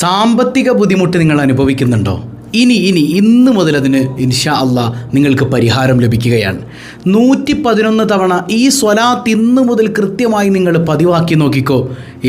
സാമ്പത്തിക ബുദ്ധിമുട്ട് നിങ്ങൾ അനുഭവിക്കുന്നുണ്ടോ? ഇന്ന് മുതൽ അതിന് ഇൻഷാ അള്ളാഹ് നിങ്ങൾക്ക് പരിഹാരം ലഭിക്കുകയാണ്. 111 തവണ ഈ സ്വലാത്ത് ഇന്ന് മുതൽ കൃത്യമായി നിങ്ങൾ പതിവാക്കി നോക്കിക്കോ.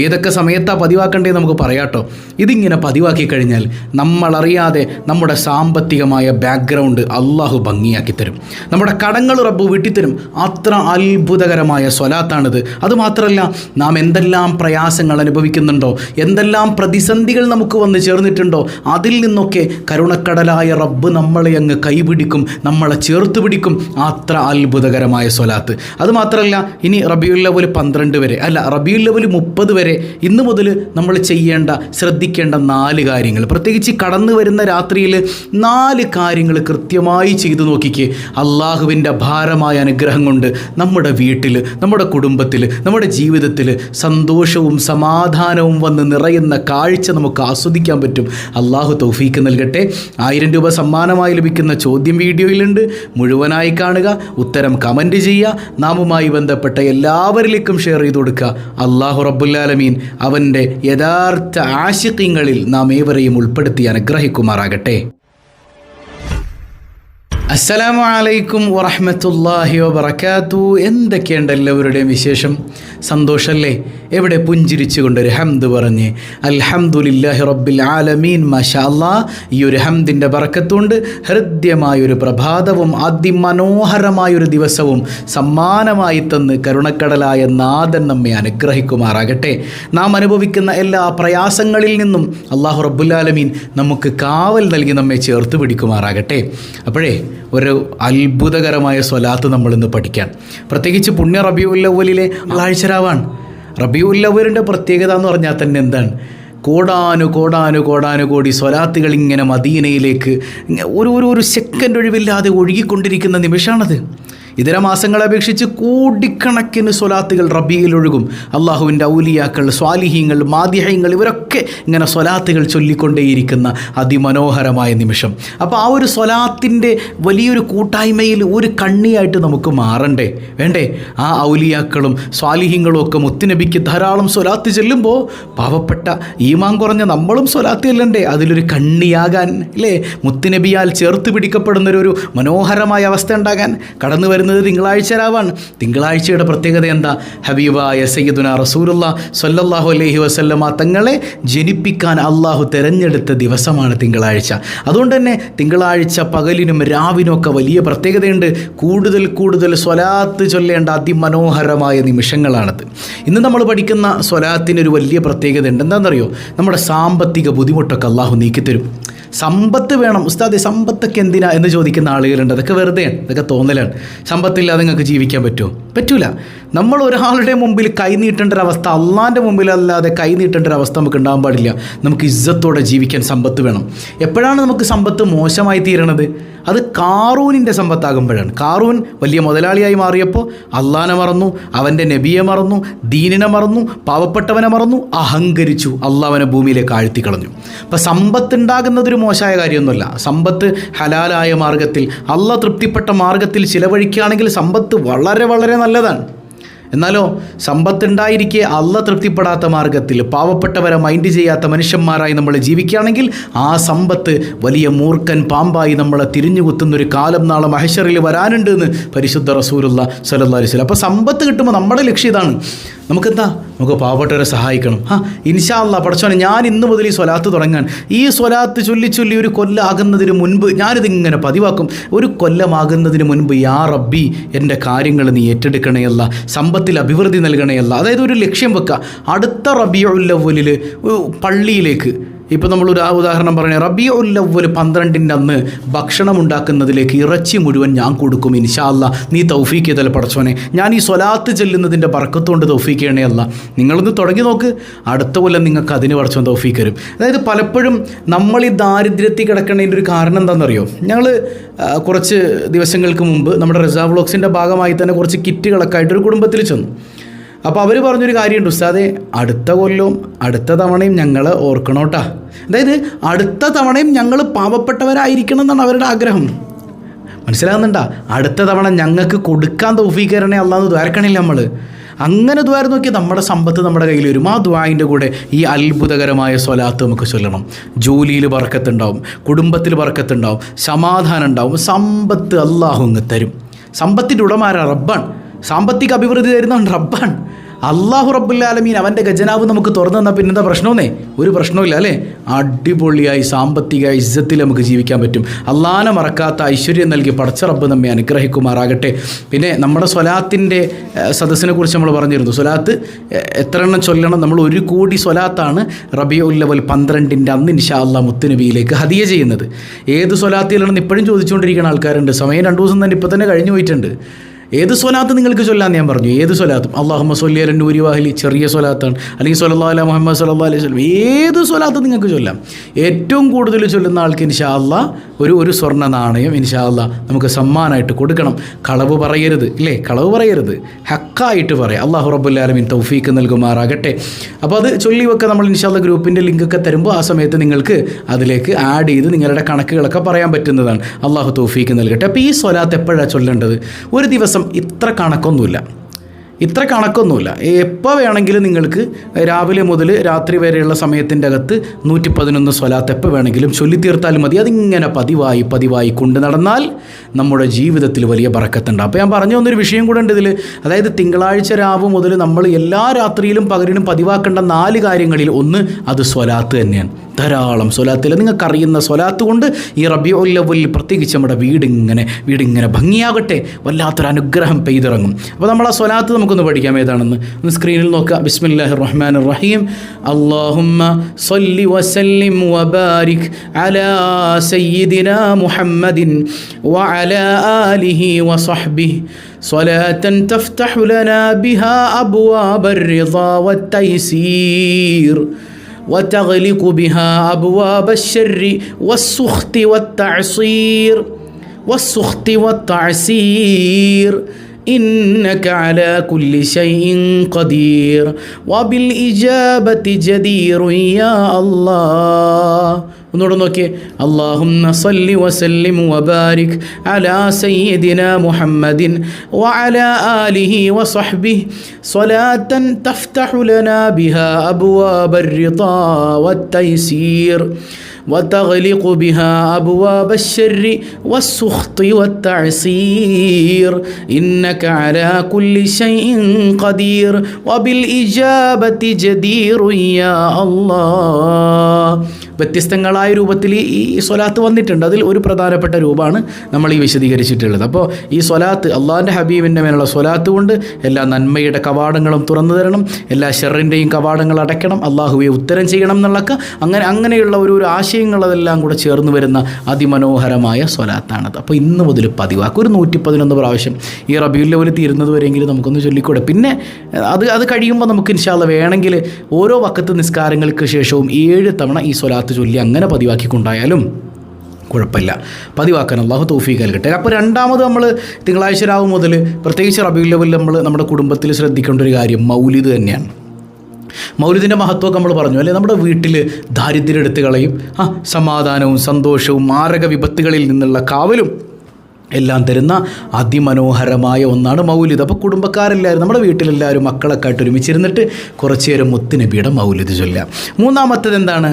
ഏതൊക്കെ സമയത്താണ് പതിവാക്കേണ്ടത് നമുക്ക് പറയാട്ടോ. ഇതിങ്ങനെ പതിവാക്കി കഴിഞ്ഞാൽ നമ്മളറിയാതെ നമ്മുടെ സാമ്പത്തികമായ ബാക്ക്ഗ്രൗണ്ട് അള്ളാഹു ഭംഗിയാക്കി തരും. നമ്മുടെ കടങ്ങൾ റബ്ബ് വീട്ടിത്തരും. അത്ര അത്ഭുതകരമായ സ്വലാത്താണിത്. അതുമാത്രമല്ല, നാം എന്തെല്ലാം പ്രയാസങ്ങൾ അനുഭവിക്കുന്നുണ്ടോ, എന്തെല്ലാം പ്രതിസന്ധികൾ നമുക്ക് വന്ന് ചേർന്നിട്ടുണ്ടോ, അതിൽ നിന്നൊക്കെ കരുണക്കടലായ റബ്ബ് നമ്മളെ അങ്ങ് കൈപിടിക്കും, നമ്മളെ ചേർത്ത് പിടിക്കും. അത്ര അത്ഭുതകരമായ സ്വലാത്ത്. അതുമാത്രമല്ല, ഇനി റബീഉൽ അവ്വൽ 12 വരെ റബീഉൽ അവ്വൽ 30 വരെ ഇന്ന് മുതൽ നമ്മൾ ശ്രദ്ധിക്കേണ്ട 4 കാര്യങ്ങൾ, പ്രത്യേകിച്ച് കടന്നു വരുന്ന രാത്രിയിൽ 4 കാര്യങ്ങൾ കൃത്യമായി ചെയ്തു നോക്കിക്കേ. അള്ളാഹുവിൻ്റെ അപാരമായ അനുഗ്രഹം കൊണ്ട് നമ്മുടെ വീട്ടിൽ, നമ്മുടെ കുടുംബത്തിൽ, നമ്മുടെ ജീവിതത്തിൽ സന്തോഷവും സമാധാനവും വന്ന് നിറയുന്ന കാഴ്ച നമുക്ക് ആസ്വദിക്കാൻ പറ്റും. അള്ളാഹു തൗഫീക്ക് നൽകട്ടെ. 1000 രൂപ സമ്മാനമായി ലഭിക്കുന്ന ചോദ്യം വീഡിയോയിലുണ്ട്. മുഴുവനായി കാണുക, ഉത്തരം കമൻറ്റ് ചെയ്യുക, നാമുമായി ബന്ധപ്പെട്ട എല്ലാവരിലേക്കും ഷെയർ ചെയ്ത് കൊടുക്കുക. അള്ളാഹു റബ്ബുൽ ആലമീൻ അവൻ്റെ യഥാർത്ഥ ആശിഖീങ്ങളിൽ നാം ഏവരെയും ഉൾപ്പെടുത്തി അനുഗ്രഹിക്കുമാറാകട്ടെ. അസ്സലാമു അലൈക്കും വറഹ്മത്തുള്ളാഹി വബറകാതുഹു. എന്തൊക്കെയുണ്ട് എല്ലാവരുടെയും വിശേഷം? സന്തോഷമല്ലേ? എവിടെ പുഞ്ചിരിച്ചു കൊണ്ടൊരു ഹംദ് പറഞ്ഞ് അൽഹംദുലില്ലാഹി റബ്ബിൽ ആലമീൻ. മാഷാ അല്ലാഹ്. ഈ ഒരു ഹംദിൻ്റെ ബറക്കത്തുകൊണ്ട് ഹൃദ്യമായൊരു പ്രഭാതവും അതിമനോഹരമായൊരു ദിവസവും സമ്മാനമായി തന്ന് കരുണക്കടലായ നാഥൻ നമ്മെ അനുഗ്രഹിക്കുമാറാകട്ടെ. നാം അനുഭവിക്കുന്ന എല്ലാ പ്രയാസങ്ങളിൽ നിന്നും അല്ലാഹു റബ്ബുൽ ആലമീൻ നമുക്ക് കാവൽ നൽകി നമ്മെ ചേർത്ത് പിടിക്കുമാറാകട്ടെ. അപ്പോഴേ ഒരു അത്ഭുതകരമായ സ്വലാത്ത് നമ്മളിന്ന് പഠിക്കാൻ, പ്രത്യേകിച്ച് പുണ്യ റബീഉൽ അവ്വലിലെ ആഴ്ചരാവാണ്. റബീഉൽ അവ്വലിൻ്റെ പ്രത്യേകത എന്ന് പറഞ്ഞാൽ തന്നെ എന്താണ്? കോടാനു കോടി സ്വലാത്തുകൾ ഇങ്ങനെ മദീനയിലേക്ക് ഒരു സെക്കൻഡ് ഒഴിവില്ലാതെ ഒഴുകിക്കൊണ്ടിരിക്കുന്ന നിമിഷമാണത്. ഇതര മാസങ്ങളെ അപേക്ഷിച്ച് കോടിക്കണക്കിന് സ്വലാത്തുകൾ റബീയിൽ ഒഴുകും. അള്ളാഹുവിൻ്റെ ഔലിയാക്കൾ, സ്വാലിഹീങ്ങൾ, മാദിഹീങ്ങൾ ഇവരൊക്കെ ഇങ്ങനെ സ്വലാത്തുകൾ ചൊല്ലിക്കൊണ്ടേയിരിക്കുന്ന അതിമനോഹരമായ നിമിഷം. അപ്പോൾ ആ ഒരു സ്വലാത്തിൻ്റെ വലിയൊരു കൂട്ടായ്മയിൽ ഒരു കണ്ണിയായിട്ട് നമുക്ക് മാറണ്ടേ വേണ്ടേ? ആ ഔലിയാക്കളും സ്വാലിഹീങ്ങളും ഒക്കെ മുത്തുനബിക്ക് ധാരാളം സ്വലാത്ത് ചെല്ലുമ്പോൾ പാവപ്പെട്ട ഈമാൻ കുറഞ്ഞ നമ്മളും സ്വലാത്ത് ചെല്ലണ്ടേ? അതിലൊരു കണ്ണിയാകാൻ അല്ലേ? മുത്തുനബിയാൽ ചേർത്ത് പിടിക്കപ്പെടുന്നൊരു മനോഹരമായ അവസ്ഥ ഉണ്ടാകാൻ കടന്നു വരുന്നത് തിങ്കളാഴ്ച രാവാണ്. തിങ്കളാഴ്ചയുടെ പ്രത്യേകത എന്താ? ഹബീബായ സയ്യിദുനാ റസൂലുള്ളാഹി സ്വല്ലല്ലാഹു അലൈഹി വസല്ലമ തങ്ങളെ ജനിപ്പിക്കാൻ അള്ളാഹു തിരഞ്ഞെടുത്ത ദിവസമാണ് തിങ്കളാഴ്ച. അതുകൊണ്ട് തന്നെ തിങ്കളാഴ്ച പകലിനും രാവിനും ഒക്കെ വലിയ പ്രത്യേകതയുണ്ട്. കൂടുതൽ സ്വലാത്ത് ചൊല്ലേണ്ട അതിമനോഹരമായ നിമിഷങ്ങളാണത്. ഇന്ന് നമ്മൾ പഠിക്കുന്ന സ്വലാത്തിനൊരു വലിയ പ്രത്യേകത ഉണ്ട്. എന്താണെന്നറിയോ? നമ്മുടെ സാമ്പത്തിക ബുദ്ധിമുട്ടൊക്കെ അള്ളാഹു നീക്കിത്തരും. സമ്പത്ത് വേണം ഉസ്താദെ, സമ്പത്തൊക്കെ എന്തിനാ എന്ന് ചോദിക്കുന്ന ആളുകളുണ്ട്. അതൊക്കെ വെറുതെയാണ്, അതൊക്കെ തോന്നലാണ്. സമ്പത്തില്ലാതെ നിങ്ങൾക്ക് ജീവിക്കാൻ പറ്റുമോ? പറ്റൂല. നമ്മൾ ഒരാളുടെ മുമ്പിൽ കൈ നീട്ടേണ്ട ഒരവസ്ഥ, അള്ളാൻ്റെ മുമ്പിലല്ലാതെ കൈ നീട്ടേണ്ട ഒരവസ്ഥ നമുക്ക് ഉണ്ടാകാൻ പാടില്ല. നമുക്ക് ഇസ്സത്തോടെ ജീവിക്കാൻ സമ്പത്ത് വേണം. എപ്പോഴാണ് നമുക്ക് സമ്പത്ത് മോശമായി തീരണത്? അത് കാറൂനിൻ്റെ സമ്പത്താകുമ്പോഴാണ്. കാറൂൻ വലിയ മുതലാളിയായി മാറിയപ്പോൾ അള്ളാനെ മറന്നു, അവൻ്റെ നബിയെ മറന്നു, ദീനിനെ മറന്നു, പാവപ്പെട്ടവനെ മറന്നു, അഹങ്കരിച്ചു, അള്ളാഹുവിനെ ഭൂമിയിലേക്ക് ആഴ്ത്തിക്കളഞ്ഞു. അപ്പം സമ്പത്തുണ്ടാകുന്നതൊരു മോശമായ കാര്യമൊന്നുമല്ല. സമ്പത്ത് ഹലാലായ മാർഗത്തിൽ, അള്ളാഹ് തൃപ്തിപ്പെട്ട മാർഗത്തിൽ ചിലവഴിക്കുകയാണെങ്കിൽ സമ്പത്ത് വളരെ വളരെ നല്ലതാണ്. എന്നാലോ സമ്പത്തുണ്ടായിരിക്കെ അള്ളാഹ് തൃപ്തിപ്പെടാത്ത മാർഗത്തിൽ പാവപ്പെട്ടവരെ മൈൻഡ് ചെയ്യാത്ത മനുഷ്യന്മാരായി നമ്മൾ ജീവിക്കുകയാണെങ്കിൽ ആ സമ്പത്ത് വലിയ മൂർഖൻ പാമ്പായി നമ്മളെ തിരിഞ്ഞു കുത്തുന്നൊരു കാലം നാളെ മഹ്ശറിൽ വരാനുണ്ട് എന്ന് പരിശുദ്ധ റസൂലുള്ളാഹി സ്വല്ലല്ലാഹു അലൈഹി വസല്ലം. അപ്പോൾ സമ്പത്ത് കിട്ടുമ്പോൾ നമ്മുടെ ലക്ഷ്യം ഇതാണ്. നമുക്ക് പാവപ്പെട്ടവരെ സഹായിക്കണം. ഇൻഷാ അല്ലാഹ് പടച്ചോനെ, ഞാൻ ഇന്ന് മുതൽ ഈ സ്വലാത്ത് തുടങ്ങാൻ, ഈ സ്വലാത്ത് ചൊല്ലി ഒരു കൊല്ലമാകുന്നതിന് മുൻപ് ഞാനിതിങ്ങനെ പതിവാക്കും. ഒരു കൊല്ലമാകുന്നതിന് മുൻപ് യാ റബ്ബി എൻ്റെ കാര്യങ്ങൾ നീ ഏറ്റെടുക്കണേയല്ല, സമ്പത്തിൽ അഭിവൃദ്ധി നൽകണേയല്ല. അതായത് ഒരു ലക്ഷ്യം വെക്കുക. അടുത്ത റബീഉൽ അവ്വലിൽ പള്ളിയിലേക്ക്, ഇപ്പോൾ നമ്മളൊരു ഉദാഹരണം പറഞ്ഞാൽ റബീഉൽ അവ്വൽ 12 അന്ന് ഭക്ഷണം ഉണ്ടാക്കുന്നതിലേക്ക് ഇറച്ചി മുഴുവൻ ഞാൻ കൊടുക്കും ഇൻഷാ അല്ലാഹ്, നീ തൗഫീക്ക് ചെയ്തല്ലേ പടച്ചോനെ, ഞാൻ ഈ സ്വലാത്ത് ചെല്ലുന്നതിൻ്റെ ബർക്കത്തുകൊണ്ട് തൗഫീക്ക് ചെയ്യണേ അല്ല. നിങ്ങളൊന്ന് തുടങ്ങി നോക്ക്, അടുത്ത കൊല്ലം നിങ്ങൾക്ക് അതിന് പടച്ചോൻ തൗഫീക്ക് തരും. അതായത് പലപ്പോഴും നമ്മൾ ഈ ദാരിദ്ര്യത്തിൽ കിടക്കുന്നതിൻ്റെ ഒരു കാരണം എന്താണെന്നറിയോ? ഞങ്ങൾ കുറച്ച് ദിവസങ്ങൾക്ക് മുമ്പ് നമ്മുടെ റസാ വ്ളോഗ്സിൻ്റെ ഭാഗമായി തന്നെ കുറച്ച് കിറ്റുകളൊക്കെ ആയിട്ടൊരു കുടുംബത്തിൽ ചെന്നു. അപ്പോൾ അവർ പറഞ്ഞൊരു കാര്യമുണ്ട്, ഉസ്താദെ അടുത്ത കൊല്ലവും അടുത്ത തവണയും ഞങ്ങൾ ഓർക്കണോട്ടാ. അതായത് അടുത്ത തവണയും ഞങ്ങൾ പാവപ്പെട്ടവരായിരിക്കണം എന്നാണ് അവരുടെ ആഗ്രഹം. മനസ്സിലാകുന്നുണ്ടോ? അടുത്ത തവണ ഞങ്ങൾക്ക് കൊടുക്കാൻ തൗഫീക്ക് തരണേ അല്ലാന്ന് ദ്വാരക്കണില്ല നമ്മൾ. അങ്ങനെ ദ്വാര നോക്കി നമ്മുടെ സമ്പത്ത് നമ്മുടെ കയ്യിൽ വരും. ആ ദ്വായിൻ്റെ കൂടെ ഈ അത്ഭുതകരമായ സ്വലാത്ത് നമുക്ക് ചൊല്ലണം. ജോലിയിൽ ബർക്കത്തുണ്ടാവും, കുടുംബത്തിൽ ബർക്കത്തുണ്ടാവും, സമാധാനം ഉണ്ടാവും, സമ്പത്ത് അള്ളാഹു അങ്ങ് തരും. സമ്പത്തിൻ്റെ ഉടമാരാ റബ്ബാൻ, സാമ്പത്തിക അഭിവൃദ്ധി തരുന്നവൻ റബ്ബാൻ. അള്ളാഹു റബ്ബുൽ ആലമീൻ അവൻ്റെ ഖജനാവ് നമുക്ക് തുറന്നു തന്നാൽ പിന്നെന്താ പ്രശ്നമെന്നേ? ഒരു പ്രശ്നമില്ല അല്ലേ? അടിപൊളിയായി സാമ്പത്തിക ഇസ്സത്തിൽ നമുക്ക് ജീവിക്കാൻ പറ്റും. അള്ളാഹനെ മറക്കാത്ത ഐശ്വര്യം നൽകി പടച്ച റബ്ബ് നമ്മെ അനുഗ്രഹിക്കുമാറാകട്ടെ. പിന്നെ നമ്മുടെ സ്വലാത്തിൻ്റെ സദസ്സിനെ കുറിച്ച് നമ്മൾ പറഞ്ഞിരുന്നു. സ്വലാത്ത് എത്ര എണ്ണം ചൊല്ലണം? നമ്മൾ 1 കോടി സ്വലാത്താണ് റബീഉൽ അവ്വൽ 12 അന്ന് ഇൻഷാ അല്ലാഹ് മുത്തുനബിയിലേക്ക് ഹദിയ ചെയ്യുന്നത്. ഏത് സ്വലാത്തിലാണെന്ന് ഇപ്പോഴും ചോദിച്ചുകൊണ്ടിരിക്കുന്ന ആൾക്കാരുണ്ട്. സമയം 2 ദിവസം തന്നെ ഇപ്പോൾ തന്നെ കഴിഞ്ഞു പോയിട്ടുണ്ട്. ഏത് സ്വലാത്ത് നിങ്ങൾക്ക് ചൊല്ലാൻ ഞാൻ പറഞ്ഞു. ഏത് സ്വലാത്തും അല്ലാഹുമ്മ സ്വല്ലി അല നൂരി വാഹിലി ചെറിയ സ്വലാത്താണ്, അല്ലെങ്കിൽ സ്വല്ലല്ലാഹു അലൈഹി മുഹമ്മദ് സ്വല്ലല്ലാഹു അലൈഹി വസല്ലം, ഏത് സ്വലാത്ത് നിങ്ങൾക്ക് ചൊല്ലാം. ഏറ്റവും കൂടുതൽ ചൊല്ലുന്ന ആൾക്ക് ഇൻഷാ അല്ലാഹ് ഒരു സ്വർണ്ണ നാണയം ഇൻഷാ അല്ലാഹ് നമുക്ക് സമ്മാനമായിട്ട് കൊടുക്കണം. കളവ് പറയരുത് ഇല്ലേ? കളവ് പറയരുത്, ഹക്കായിട്ട് പറയാം. അല്ലാഹു റബ്ബുൽ ആലമീൻ തൗഫീക്ക് നൽകുമാറാകട്ടെ. അപ്പോൾ അത് ചൊല്ലി വെക്കുക. നമ്മൾ ഇൻഷാ അല്ലാഹ് ഗ്രൂപ്പിൻ്റെ ലിങ്കൊക്കെ തരുമ്പോൾ ആ സമയത്ത് നിങ്ങൾക്ക് അതിലേക്ക് ആഡ് ചെയ്ത് നിങ്ങളുടെ കണക്കുകളൊക്കെ പറയാൻ പറ്റുന്നതാണ്. അല്ലാഹു തൗഫീക്ക് നൽകട്ടെ. അപ്പോൾ ഈ സ്വലാത്ത് എപ്പോഴാണ് ചൊല്ലേണ്ടത്? ഒരു ദിവസം ഇത്ര കണക്കൊന്നുമില്ല. എപ്പോൾ വേണമെങ്കിലും നിങ്ങൾക്ക് രാവിലെ മുതൽ രാത്രി വരെയുള്ള സമയത്തിൻ്റെ അകത്ത് 111 സ്വലാത്ത് എപ്പോൾ വേണമെങ്കിലും ചൊല്ലിത്തീർത്താലും മതി. അതിങ്ങനെ പതിവായി കൊണ്ടു നടന്നാൽ നമ്മുടെ ജീവിതത്തിൽ വലിയ ബറക്കത്തുണ്ട്. അപ്പോൾ ഞാൻ പറഞ്ഞു വന്നൊരു വിഷയം കൂടെ ഉണ്ട് ഇതിൽ. അതായത് തിങ്കളാഴ്ച രാവ് മുതൽ നമ്മൾ എല്ലാ രാത്രിയിലും പകലിനും പതിവാക്കേണ്ട 4 കാര്യങ്ങളിൽ ഒന്ന് അത് സ്വലാത്ത് തന്നെയാണ്. ധാരാളം സ്വലാത്തിൽ നിങ്ങൾക്കറിയുന്ന സ്വലാത്ത് കൊണ്ട് ഈ റബീഉൽ അവ്വലിൽ പ്രത്യേകിച്ച് നമ്മുടെ വീടിങ്ങനെ ഭംഗിയാകട്ടെ, വല്ലാത്തൊരു അനുഗ്രഹം പെയ്തിറങ്ങും. അപ്പോൾ നമ്മൾ ആ സ്വലാത്ത് നമുക്കൊന്ന് പഠിക്കാം. ഏതാണെന്ന് ഒന്ന് സ്ക്രീനിൽ നോക്കുക. ബിസ്മില്ലാഹിർ റഹ്മാനിർ റഹീം. അല്ലാഹുമ്മ സ്വല്ലി വസല്ലിം വബാരിക് അലാ സയ്യിദിനാ മുഹമ്മദിൻ വഅലാ ആലിഹി വസഹ്ബിഹി സ്വലാത്തൻ തഫ്തഹു ലനാ ബിഹാ അബ്വാബർ റിളാ വത്തയ്സീർ وتغلق بها أبواب الشر والسخط والتعسير إنك على كل شيء قدير وبالإجابة جدير يا الله. ഒന്നുകൂടെ നോക്കിയേ. അല്ലാഹുമ്മ സ്വല്ലി വസല്ലിം വബാരിക് അലാ സയ്യിദിനാ മുഹമ്മദിൻ വഅലാ ആലിഹി വസഹ്ബിഹി സ്വലാത്തൻ തഫ്തഹു ലനാ ബിഹാ അബ്വാബർ റിളാ വത്തയ്സീർ وتغلق بها أبواب الشر والسخط والتعسير إنك على كل شيء قدير وبالإجابة جدير يا الله. വ്യത്യസ്തങ്ങളായ രൂപത്തിൽ ഈ സ്വലാത്ത് വന്നിട്ടുണ്ട്. അതിൽ ഒരു പ്രധാനപ്പെട്ട രൂപമാണ് നമ്മൾ ഈ വിശദീകരിച്ചിട്ടുള്ളത്. അപ്പോൾ ഈ സ്വലാത്ത് അള്ളാഹിൻ്റെ ഹബീബിൻ്റെ മേലുള്ള സ്വലാത്ത് കൊണ്ട് എല്ലാ നന്മയുടെ കവാടങ്ങളും തുറന്നു തരണം, എല്ലാ ഷെറിൻ്റെയും കവാടങ്ങൾ അടയ്ക്കണം, അള്ളാഹുവെ ഉത്തരം ചെയ്യണം എന്നുള്ളൊക്കെ അങ്ങനെയുള്ള ഒരു ആശയങ്ങളതെല്ലാം കൂടെ ചേർന്ന് വരുന്ന അതിമനോഹരമായ സ്വലാത്താണത്. അപ്പോൾ ഇന്ന് മുതൽ പതിവാക്കും ഒരു 111 പ്രാവശ്യം ഈ റബീഉൽ അവ്വൽ തീരുന്നത് വരെയെങ്കിലും നമുക്കൊന്ന് ചൊല്ലിക്കൂടെ. പിന്നെ അത് കഴിയുമ്പോൾ നമുക്ക് ഇൻഷാ അല്ലാഹ് വേണമെങ്കിൽ ഓരോ വഖത്ത് നിസ്കാരങ്ങൾക്ക് ശേഷവും 7 തവണ ഈ സ്വലാത്ത് ചൊല്ലി അങ്ങനെ പതിവാക്കിക്കൊണ്ടായാലും കുഴപ്പമില്ല. പതിവാക്കാൻ അല്ലാഹു തൗഫീഖ് നൽകട്ടെ. അപ്പോൾ രണ്ടാമത് നമ്മൾ തിങ്കളാഴ്ച രാവ് മുതൽ പ്രത്യേകിച്ച് റബീഉൽ അവ്വൽ നമ്മൾ നമ്മുടെ കുടുംബത്തിൽ ശ്രദ്ധിക്കേണ്ട ഒരു കാര്യം മൗലിദ് തന്നെയാണ്. മൗലിദിൻ്റെ മഹത്വമൊക്കെ നമ്മൾ പറഞ്ഞു അല്ലേ? നമ്മുടെ വീട്ടിൽ ദാരിദ്ര്യം എടുത്തു കളയും, സമാധാനവും സന്തോഷവും മാരക വിപത്തുകളിൽ നിന്നുള്ള കാവലും എല്ലാം തരുന്ന അതിമനോഹരമായ ഒന്നാണ് മൗലിദ്. അപ്പോൾ കുടുംബക്കാരെല്ലാവരും നമ്മുടെ വീട്ടിലെല്ലാവരും മക്കളൊക്കെ ആയിട്ട് ഒരുമിച്ചിരുന്നിട്ട് കുറച്ച് നേരം മുത്തുനബിയുടെ മൗലിദ് ചൊല്ലുക. മൂന്നാമത്തേത് എന്താണ്?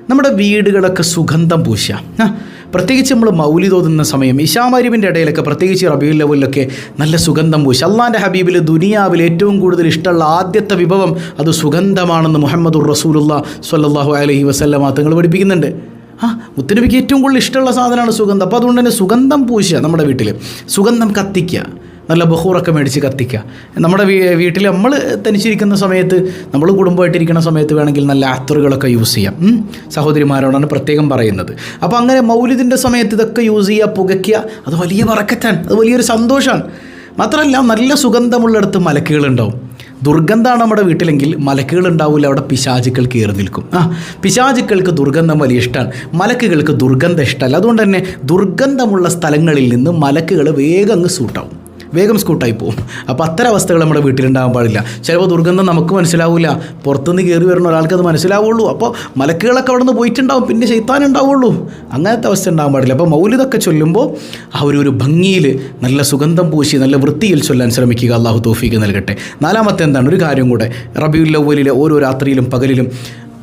നമ്മുടെ വീടുകളൊക്കെ സുഗന്ധം പൂശുക. പ്രത്യേകിച്ച് നമ്മൾ മൗലിദ് ഓതുന്ന സമയം ഇശാമരിവിൻ്റെ ഇടയിലൊക്കെ പ്രത്യേകിച്ച് റബീഉൽ അവ്വലിലൊക്കെ നല്ല സുഗന്ധം പൂശുക. അള്ളാഹിൻ്റെ ഹബീബിൽ ദുനിയാവിൽ ഏറ്റവും കൂടുതൽ ഇഷ്ടമുള്ള ആദ്യത്തെ വിഭവം അത് സുഗന്ധമാണെന്ന് മുഹമ്മദുർ റസൂലുള്ളാഹി സ്വല്ലല്ലാഹു അലൈഹി വസല്ലമ തങ്ങൾ പഠിപ്പിക്കുന്നുണ്ട്. മുത്തുനബിക്ക് ഏറ്റവും കൂടുതൽ ഇഷ്ടമുള്ള സാധനമാണ് സുഗന്ധം. അപ്പോൾ അതുകൊണ്ട് തന്നെ സുഗന്ധം പൂശുക, നമ്മുടെ വീട്ടിൽ സുഗന്ധം കത്തിക്കുക, നല്ല ബഹൂറൊക്കെ മേടിച്ച് കത്തിക്കുക. നമ്മുടെ വീട്ടിൽ നമ്മൾ തനിച്ചിരിക്കുന്ന സമയത്ത്, നമ്മൾ കുടുംബമായിട്ടിരിക്കുന്ന സമയത്ത് വേണമെങ്കിൽ നല്ല അത്തറുകളൊക്കെ യൂസ് ചെയ്യാം. സഹോദരിമാരോടാണ് പ്രത്യേകം പറയുന്നത്. അപ്പോൾ അങ്ങനെ മൗലിദിൻ്റെ സമയത്ത് ഇതൊക്കെ യൂസ് ചെയ്യുക, പുകയ്ക്കുക. അത് വലിയ ബറക്കത്താണ്, അത് വലിയൊരു സന്തോഷമാണ്. മാത്രമല്ല നല്ല സുഗന്ധമുള്ളിടത്ത് മലക്കുകളുണ്ടാവും. ദുർഗന്ധമാണ് നമ്മുടെ വീട്ടിലെങ്കിൽ മലക്കുകൾ ഉണ്ടാവില്ല, അവിടെ പിശാചുക്കൾ കയറി നിൽക്കും. പിശാചുക്കൾക്ക് ദുർഗന്ധം വലിയ ഇഷ്ടമാണ്, മലക്കുകൾക്ക് ദുർഗന്ധം ഇഷ്ടമല്ല. അതുകൊണ്ട് തന്നെ ദുർഗന്ധമുള്ള സ്ഥലങ്ങളിൽ നിന്ന് മലക്കുകൾ വേഗം അങ്ങ് സൂട്ടാവും. വേഗം സ്കൂട്ടായി പോകും. അപ്പോൾ അത്തരം അവസ്ഥകൾ നമ്മുടെ വീട്ടിലുണ്ടാകാൻ പാടില്ല. ചിലപ്പോൾ ദുർഗന്ധം നമുക്ക് മനസ്സിലാവില്ല, പുറത്തുനിന്ന് കയറി വരുന്ന ഒരാൾക്ക് അത് മനസ്സിലാവുള്ളൂ. അപ്പോൾ മലക്കുകളൊക്കെ അവിടെ നിന്ന് പോയിട്ടുണ്ടാവും, പിന്നെ ശൈത്താൻ ഉണ്ടാവുള്ളൂ. അങ്ങനത്തെ അവസ്ഥ ഉണ്ടാകാൻ പാടില്ല. അപ്പോൾ മൗലിദൊക്കെ ചൊല്ലുമ്പോൾ ആ ഒരു ഭംഗിയിൽ നല്ല സുഗന്ധം പൂശി നല്ല വൃത്തിയിൽ ചൊല്ലാൻ ശ്രമിക്കുക. അള്ളാഹു തൗഫീക്ക് നൽകട്ടെ. നാലാമത്തെ എന്താണ്, ഒരു കാര്യം കൂടെ, റബീഉൽ അവ്വലിലെ ഓരോ രാത്രിയിലും പകലിലും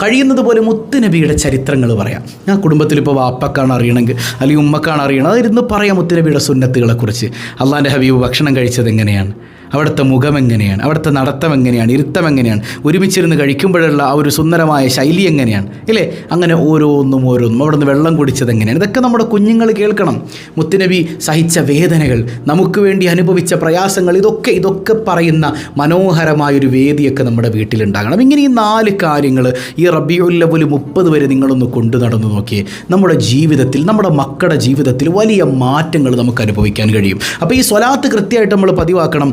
കഴിയുന്നത് പോലെ മുത്തുനബിയുടെ ചരിത്രങ്ങൾ പറയാം. ഞാൻ കുടുംബത്തിൽ ഇപ്പോൾ വാപ്പക്കാണ് അറിയണമെങ്കിൽ അല്ലെങ്കിൽ ഉമ്മക്കാണ് അറിയണം, അതിരുന്ന് പറയാം മുത്തുനബിയുടെ സുന്നത്തുകളെക്കുറിച്ച്. അള്ളാൻ്റെ ഹബീബ് ഭക്ഷണം കഴിച്ചത് എങ്ങനെയാണ്, അവിടുത്തെ മുഖം എങ്ങനെയാണ്, അവിടുത്തെ നടത്തം എങ്ങനെയാണ്, ഇരുത്തം എങ്ങനെയാണ്, ഒരുമിച്ചിരുന്ന് കഴിക്കുമ്പോഴുള്ള ആ ഒരു സുന്ദരമായ ശൈലി എങ്ങനെയാണ്, ഇല്ലേ? അങ്ങനെ ഓരോന്നും അവിടെ നിന്ന് വെള്ളം കുടിച്ചത് എങ്ങനെയാണ്, ഇതൊക്കെ നമ്മുടെ കുഞ്ഞുങ്ങൾ കേൾക്കണം. മുത്തുനബി സഹിച്ച വേദനകൾ, നമുക്ക് വേണ്ടി അനുഭവിച്ച പ്രയാസങ്ങൾ, ഇതൊക്കെ പറയുന്ന മനോഹരമായൊരു വേദിയൊക്കെ നമ്മുടെ വീട്ടിലുണ്ടാകണം. ഇങ്ങനെ ഈ 4 കാര്യങ്ങൾ ഈ റബീഉൽ അവ്വൽ 30 വരെ നിങ്ങളൊന്ന് കൊണ്ടു നടന്നു നോക്കിയേ, നമ്മുടെ ജീവിതത്തിൽ, നമ്മുടെ മക്കളുടെ ജീവിതത്തിൽ വലിയ മാറ്റങ്ങൾ നമുക്ക് അനുഭവിക്കാൻ കഴിയും. അപ്പോൾ ഈ സ്വലാത്ത് കൃത്യമായിട്ട് നമ്മൾ പതിവാക്കണം.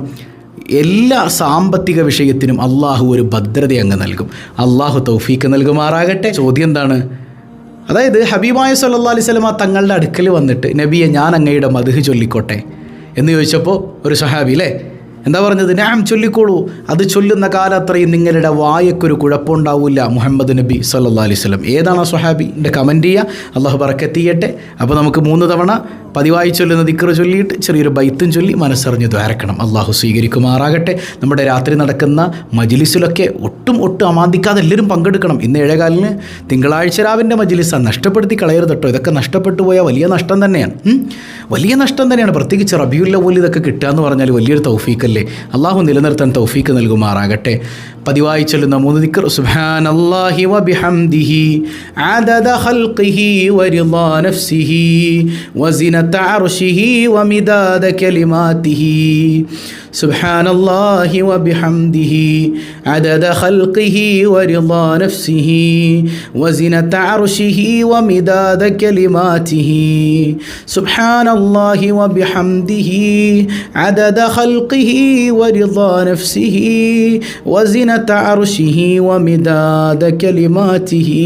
എല്ലാ സാമ്പത്തിക വിഷയത്തിനും അള്ളാഹു ഒരു ഭദ്രത അങ്ങ് നൽകും. അള്ളാഹു തൗഫീക്ക് നൽകുമാറാകട്ടെ. ചോദ്യം എന്താണ്? അതായത് ഹബീബായ സല്ലല്ലാഹു അലൈഹി വസല്ലമ തങ്ങളുടെ അടുക്കൽ വന്നിട്ട് നബിയെ ഞാൻ അങ്ങയുടെ മദ്ഹ് ചൊല്ലിക്കോട്ടെ എന്ന് ചോദിച്ചപ്പോൾ ഒരു സഹാബി അല്ലേ എന്താ പറഞ്ഞത്? നഅം ചൊല്ലിക്കോളൂ, അത് ചൊല്ലുന്ന കാലം അത്രയും നിങ്ങളുടെ വായക്കൊരു കുഴപ്പമുണ്ടാവില്ല മുഹമ്മദ് നബി സല്ലല്ലാഹു അലൈഹി വസല്ലം. ഏതാണ് ആ സ്വഹാബി? എൻ്റെ കമൻറ്റ് ചെയ്യുക. അള്ളാഹു ബറക്കത്ത് ചെയ്യട്ടെ. അപ്പോൾ നമുക്ക് 3 തവണ പതിവായി ചൊല്ലുന്ന ദിക്ർ ചൊല്ലിയിട്ട് ചെറിയൊരു ബൈത്തും ചൊല്ലി മനസ്സറിഞ്ഞ് ദ്വാരക്കണം. അള്ളാഹു സ്വീകരിക്കുമാറാകട്ടെ. നമ്മുടെ രാത്രി നടക്കുന്ന മജ്ലിസിലൊക്കെ ഒട്ടും അമാന്തിക്കാതെ എല്ലാവരും പങ്കെടുക്കണം. ഇന്ന് 7:15 തിങ്കളാഴ്ച രാവിൻ്റെ മജ്ലിസാണ്, നഷ്ടപ്പെടുത്തി കളയരുത് കേട്ടോ. ഇതൊക്കെ നഷ്ടപ്പെട്ടു പോയാൽ വലിയ നഷ്ടം തന്നെയാണ്, വലിയ നഷ്ടം തന്നെയാണ്. പ്രത്യേകിച്ച് റബീഉൽ അവ്വൽ ഇതൊക്കെ കിട്ടുക എന്ന് പറഞ്ഞാൽ വലിയൊരു തൗഫീഖല്ലേ. അള്ളാഹു നിലനിർത്താൻ തൗഫീഖ് നൽകുമാറാകട്ടെ. പതിവായി ചൊല്ലുന്ന 3 ദിക്ർ: സുബ്ഹാനല്ലാഹി വബിഹംദിഹി അദദ ഖൽഖിഹി വറിളാ നഫ്സിഹി വസിനത അർശിഹി വമിദാദ കലിമാതിഹി. സുബ്ഹാനല്ലാഹി വബിഹംദിഹി അദദ ഖൽഖിഹി വറിളാ നഫ്സിഹി വസിനത അർശിഹി വമിദാദ കലിമാതിഹി. സുബ്ഹാനല്ലാഹി വബിഹംദിഹി അദദ ഖൽഖിഹി വറിളാ നഫ്സിഹി വസിനത അർശിഹി വമിദാദ കലിമാതിഹി.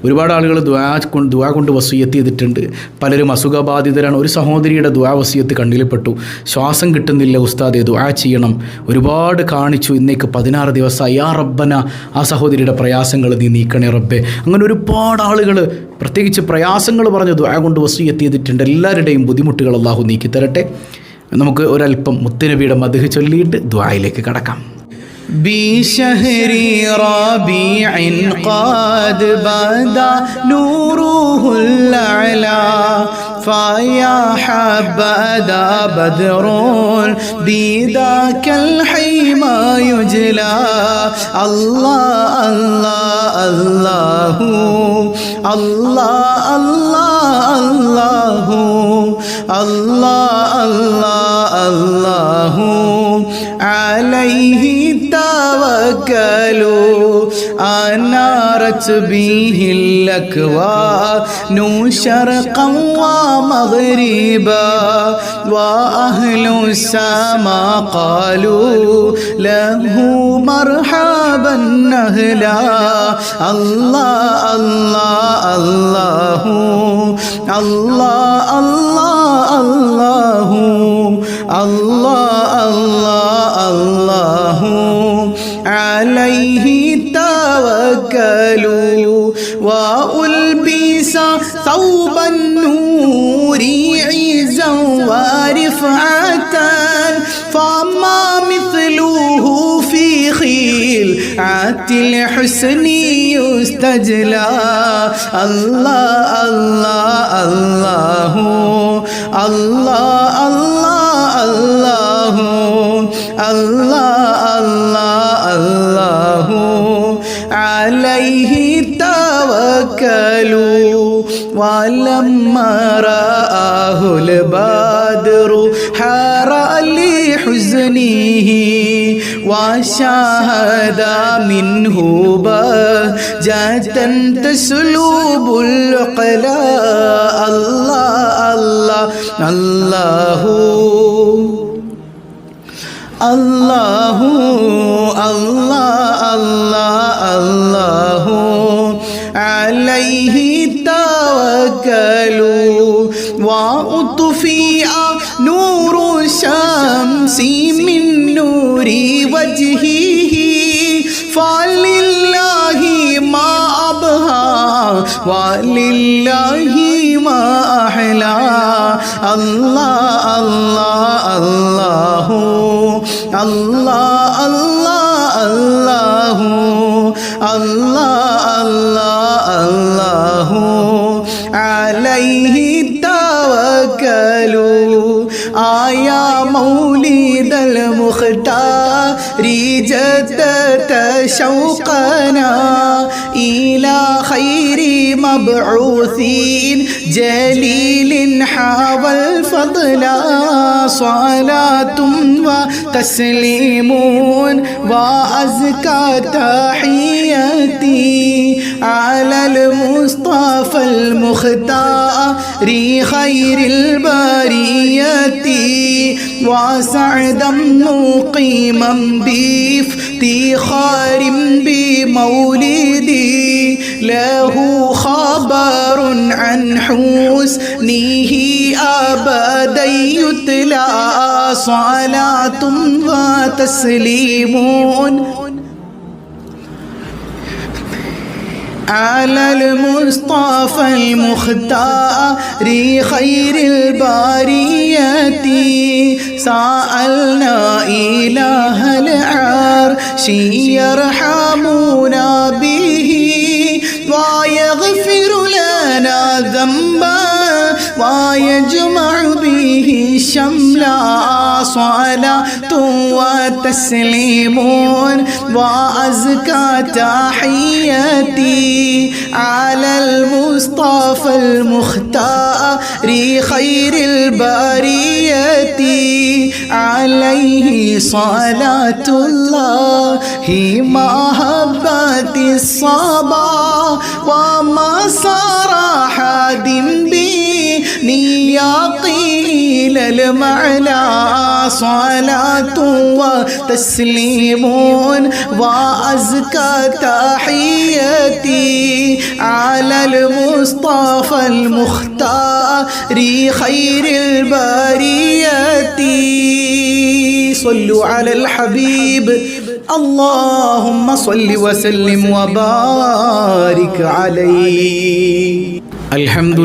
ഒരുപാട് ആളുകൾ ദുആ കൊണ്ട് വസിയ്യത്ത് ചെയ്തിട്ടുണ്ട്. പലരും അസുഖബാധിതരാണ്. ഒരു സഹോദരിയുടെ ദുആ വസിയ്യത്ത് കണ്ണിൽപ്പെട്ടു. ശ്വാസം കിട്ടുന്നില്ല ഉസ്താദേ, ദുആ ചെയ്യണം. ഒരുപാട് കാണിച്ചു, ഇന്നേക്ക് 16 ദിവസമായി. യാ റബ്ബന, ആ സഹോദരിയുടെ പ്രയാസങ്ങൾ നീ നീക്കണേ റബ്ബേ. അങ്ങനെ ഒരുപാട് ആളുകൾ പ്രത്യേകിച്ച് പ്രയാസങ്ങൾ പറഞ്ഞ് ദുആ കൊണ്ട് വസിയ്യത്ത് ചെയ്തിട്ടുണ്ട്. എല്ലാവരുടെയും ബുദ്ധിമുട്ടുകൾ അല്ലാഹു നീക്കി തരട്ടെ. നമുക്ക് ഒരല്പം മുത്തുനബിയുടെ മദ്ഹ് ചൊല്ലിയിട്ട് ദുആയിലേക്ക് കടക്കാം. بشهر ربيع قد بدا نوره الأعلى فيا حبذا بدر بذاك الحيما يجلى. الله الله الله الله الله الله الله الله عليه توكلوا أنارت به الأكوان شرقا ومغربا وأهل السماء قالوا له مرحبا أهلا. الله الله الله الله الله الله الله الله عليه توكلوا وألبس ثوب النور عزا ورفعة فما مثله في خلعة الحسن يستجلى. الله الله الله الله الله الله الله الله عليه توكلوا. ولما رآه البدر حار لحزنه وشاهد منه بهجة تسلب العقلا. الله الله الله الله الله الله الله عليه توكلوا وأطفئ വലില്ലാഹി മാ അഹ്ലാ അല്ലാഹ് അല്ലാഹ് അല്ലാഹു അല്ലാഹ് അല്ലാഹ് അല്ലാഹു അല്ലാഹ് അല്ലാഹു അലൈഹി തവക്കലു ആയാ മൗലിദൽ മുഖ്താരി ജദ്ദത ശൗഖനാ ഇലാ ഖൈരി മബ്ഊസീൻ ജലീലിൻ ഹവൽ ഫദ്ല സ്വലാത്തും വ തസ്ലീമുൻ വ അസ്കാ തഹിയതി അലൽ മുസ്തഫൽ മുഖ്താരി ഖൈരിൽ ബരിയതി وسعدا مقيما بافتخار بمولدي له خبر عن حسنه أبدا يتلى صلاة وتسليم على المصطفى المختار خير البرية سألنا إله العرش يرحمنا به ويغفر لنا ذنبا ويجمع به شملا صلاة وتسليم وأزكى تحياتي على المصطفى المختار خير البرية عليه صلاة الله محبة الصبا وما صار حاد نياقيل المعنى صلاة وتسليم وأزكى تحياتي على المصطفى المختار خير البرية صلوا على الحبيب اللهم صل وسلم وبارك عليه الحمد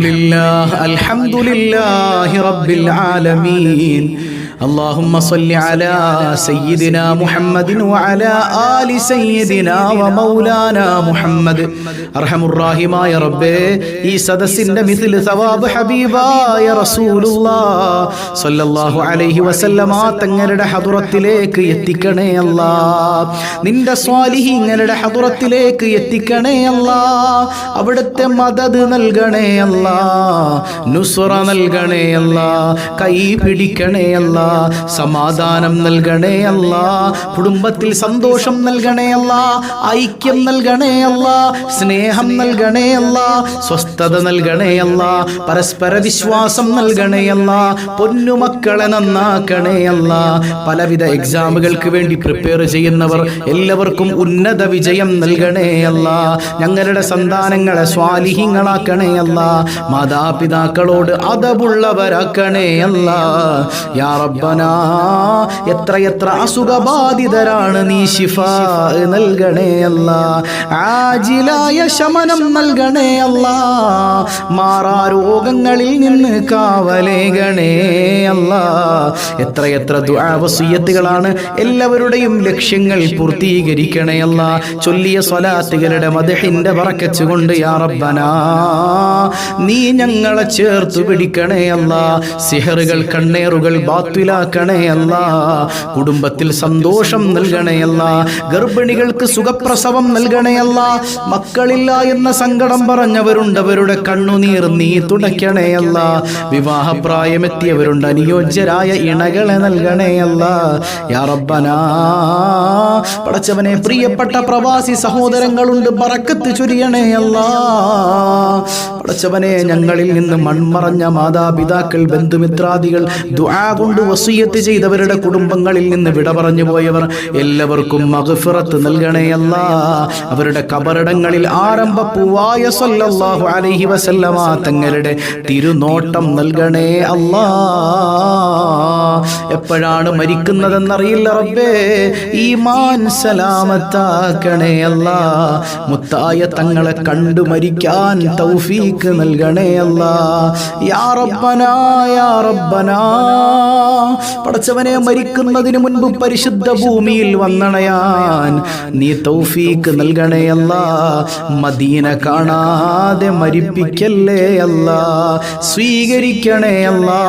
لله رب العالمين اللهم صل على سيدنا محمد وعلى آل سيدنا ومولانا محمد അർഹമുറാഹിമായ റബ്ബേ ഈ സദസ്സിന്റെ മിഥിൽ സവാബ് ഹബീബായ റസൂലുള്ളാഹ് സ്വല്ലല്ലാഹു അലൈഹി വസല്ലമ തങ്ങളുടെ ഹദറത്തിലേക്ക് എത്തിക്കണേ അല്ലാഹ് നിന്റെ സ്വാലിഹീങ്ങളുടെ ഹദറത്തിലേക്ക് എത്തിക്കണേ അല്ലാഹ് അവിടുത്തെ മദദ് നൽകണേ അല്ലാഹ് നുസ്റ നൽകണേ അല്ലാഹ് കൈ പിടിക്കണേ അല്ലാഹ് സമാധാനം നൽകണേ അല്ലാഹ് കുടുംബത്തിൽ സന്തോഷം നൽകണേ അല്ലാഹ് ഐക്യം നൽകണേ അല്ലാഹ് സ്നേഹം നൽകണേ അല്ലാഹ് സ്വസ്ഥത നൽകണേ അല്ലാഹ് പരസ്പര വിശ്വാസം നൽകണേ അല്ലാഹ് പൊന്നുമക്കളെ നന്നാക്കണേ അല്ലാഹ് പലവിധ എക്സാമുകൾക്ക് വേണ്ടി പ്രിപ്പയർ ചെയ്യുന്നവർ എല്ലാവർക്കും ഉന്നത വിജയം നൽകണേ അല്ലാഹ് ഞങ്ങളുടെ സന്താനങ്ങളെ സ്വാലിഹീങ്ങളാക്കണേ അല്ലാഹ് മാതാപിതാക്കളോട് അദബുള്ളവരാക്കണേ അല്ലാഹ് യാ റബ്ബനാ എത്ര അസുഖബാധിതരാണ് നീ ശിഫാ നൽകണേ അല്ലാഹ് ആജിലായ ശമനം നൽകണേ അല്ലാഹ് മാറാ രോഗങ്ങളിൽ നിന്ന് കാവലേകണേ അല്ലാഹ് എത്ര ദുആ വസിയത്തുകളാണ് എല്ലാവരുടെയും ലക്ഷ്യങ്ങൾ പൂർത്തീകരിക്കണേ അല്ലാഹ് ചൊല്ലിയ സ്വലാത്തുകളുടെ മദ്ഹിന്റെ ബറക്കത്ത് കൊണ്ട് യാ റബ്ബനാ നീ ഞങ്ങളെ ചേർത്തു പിടിക്കണേ അല്ലാഹ് സിഹറുകൾ കണ്ണേറുകൾ ബാത്തിലാക്കണേ അല്ലാഹ് കുടുംബത്തിൽ സന്തോഷം നൽകണേ അല്ലാഹ് ഗർഭിണികൾക്ക് സുഖപ്രസവം നൽകണേ അല്ലാഹ് മക്കളില്ല എന്ന സങ്കടം പറഞ്ഞവരുണ്ട് അവരുടെ കണ്ണുനീർ നീ തുടയ്ക്കണേ അല്ലാഹ് വിവാഹപ്രായമെത്തിയവരുണ്ട് അനുയോജ്യരായ ഇണകളെ നൽകണേ അല്ലാഹ് യാ റബ്ബനാ പടച്ചവനെ പ്രിയപ്പെട്ട പ്രവാസി സഹോദരങ്ങളുണ്ട് ബറക്കത്ത് ചൊരിയണേ അല്ലാഹ് പടച്ചവനെ ഞങ്ങളിൽ നിന്ന് മൺമറഞ്ഞ മാതാപിതാക്കൾ ബന്ധുമിത്രാദികൾ ദുആ കൊണ്ട് വസിയത്ത് ചെയ്തവരുടെ കുടുംബങ്ങളിൽ നിന്ന് വിട പറഞ്ഞു പോയവർ എല്ലാവർക്കും മഗ്ഫിറത്ത് നൽകണേ അല്ലാഹ് അവരുടെ കബറിടങ്ങളിൽ ആരംഭപ്പൂവായ സ്വല്ലല്ലാഹു അലൈഹി വസല്ലമ തങ്ങളുടെ തിരുനോട്ടം നൽകണേ അല്ലാഹ് എപ്പോഴാണ് മരിക്കുന്നതെന്നറിയില്ല റബ്ബേ. ഈമാൻ സലാമത്താക്കണേ അല്ലാ. മുത്തായ തങ്ങളെ കണ്ടു മരിക്കാൻ തൗഫീക്ക് നൽകണേ അല്ലാ. യാ റബ്ബനാ യാ റബ്ബനാ. പടച്ചവനെ, മരിക്കുന്നതിന് മുൻപ് പരിശുദ്ധ ഭൂമിയിൽ വന്നണയാൻ നീ തൗഫീക്ക് നൽകണേ അല്ലാ. മദീന കാണാതെ മരിപ്പിക്കല്ലേ അല്ലാ. സ്വീകരിക്കണേ അല്ലാ.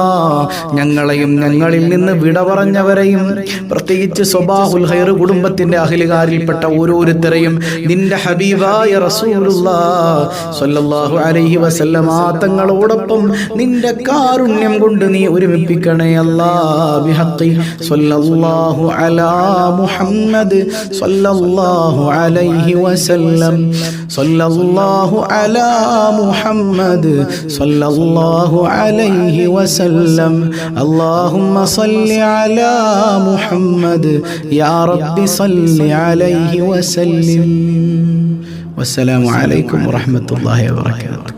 ഞങ്ങളെയും ഞങ്ങളിൽ നിന്ന് വിട പറഞ്ഞവരെയും, പ്രത്യേകിച്ച് സ്വബാഹുൽ ഖൈർ കുടുംബത്തിന്റെ അഹ്ലുകാരിൽപ്പെട്ട ഓരോരുത്തരെയും നിന്റെ ഹബീബായ റസൂലുള്ളാഹി സ്വല്ലല്ലാഹു അലൈഹി വസല്ലമ തങ്ങളോടൊപ്പം നിന്റെ കാരുണ്യം കൊണ്ട് നീ ഒരുമിപ്പിക്കണേ അല്ലാ. ബിഹഖി സ്വല്ലല്ലാഹു അലാ മുഹമ്മദ് സ്വല്ലല്ലാഹു അലൈഹി വസല്ലം. സ്വല്ലല്ലാഹു അലാ മുഹമ്മദ് സ്വല്ലല്ലാഹു അലൈഹി വസല്ലം. അല്ലാഹുമ്മ സ്വല്ലി അലാ മുഹമ്മദ് യാ റബ്ബി സ്വല്ലി അലൈഹി വസല്ലം. വസ്സലാമു അലൈക്കും വറഹ്മത്തുള്ളാഹി വബറകാതുഹു.